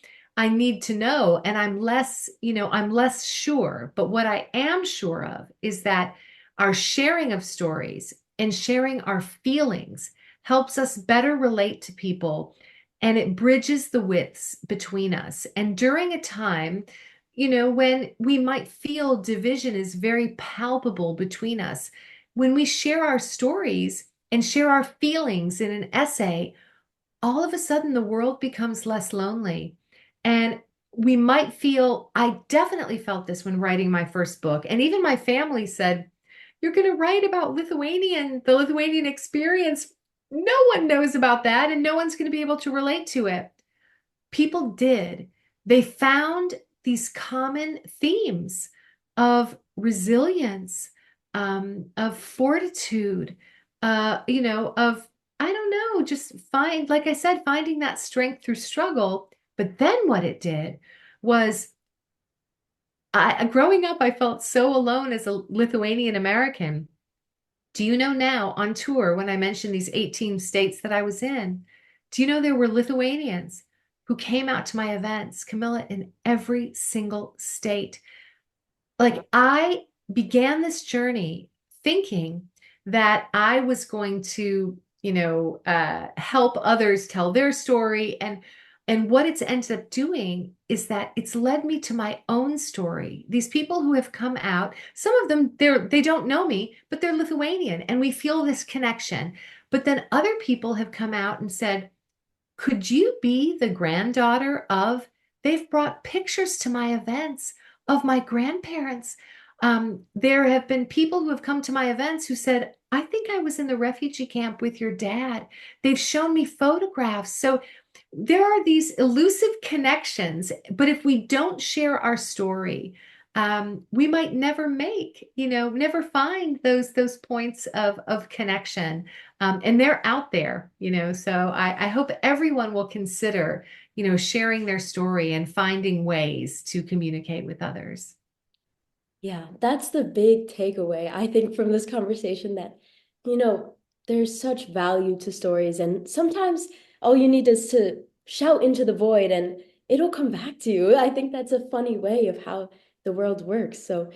need to know, and I'm less sure. But what I am sure of is that our sharing of stories and sharing our feelings helps us better relate to people, and it bridges the widths between us. And during a time, when we might feel division is very palpable between us, when we share our stories and share our feelings in an essay, all of a sudden the world becomes less lonely. And we might feel, I definitely felt this when writing my first book. And even my family said, "You're going to write about the Lithuanian experience. No one knows about that, and no one's going to be able to relate to it." People did. They found these common themes of resilience, of fortitude, of, I don't know, just like I said, finding that strength through struggle. But then what it did was, growing up, I felt so alone as a Lithuanian American. Do you know now on tour, when I mentioned these 18 states that I was in, do you know there were Lithuanians who came out to my events, Camilla, in every single state? Like, I began this journey thinking that I was going to, help others tell their story. And what it's ended up doing is that it's led me to my own story. These people who have come out, some of them, they don't know me, but they're Lithuanian, and we feel this connection. But then other people have come out and said, "Could you be the granddaughter of?" They've brought pictures to my events of my grandparents. There have been people who have come to my events who said, "I think I was in the refugee camp with your dad." They've shown me photographs. So there are these elusive connections, but if we don't share our story, we might never find those points of connection. And they're out there. So I hope everyone will consider, sharing their story and finding ways to communicate with others. Yeah, that's the big takeaway, I think, from this conversation that, you know, there's such value to stories. And sometimes all you need is to shout into the void and it'll come back to you. I think that's a funny way of how the world works. So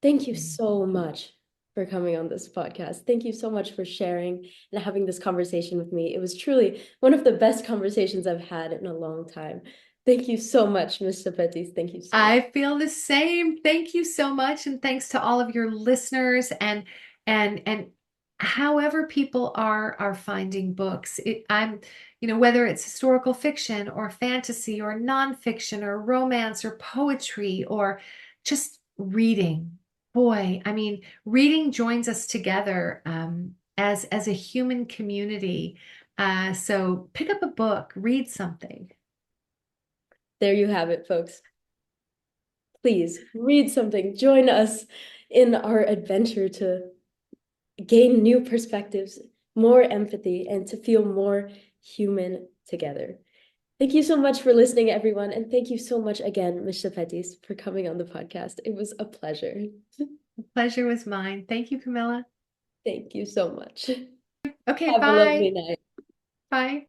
thank you so much for coming on this podcast. Thank you so much for sharing and having this conversation with me. It was truly one of the best conversations I've had in a long time. Thank you so much, Miss Sepetys. Thank you so much. I feel the same. Thank you so much, and thanks to all of your listeners, and however people are finding books. Whether it's historical fiction or fantasy or nonfiction or romance or poetry or just reading. Boy, I mean, reading joins us together, as a human community. So pick up a book, read something. There you have it, folks. Please read something. Join us in our adventure to gain new perspectives, more empathy, and to feel more human together. Thank you so much for listening, everyone. And thank you so much again, Ms. Sepetys, for coming on the podcast. It was a pleasure. The pleasure was mine. Thank you, Camilla. Thank you so much. Okay, Have a lovely bye. night. Bye.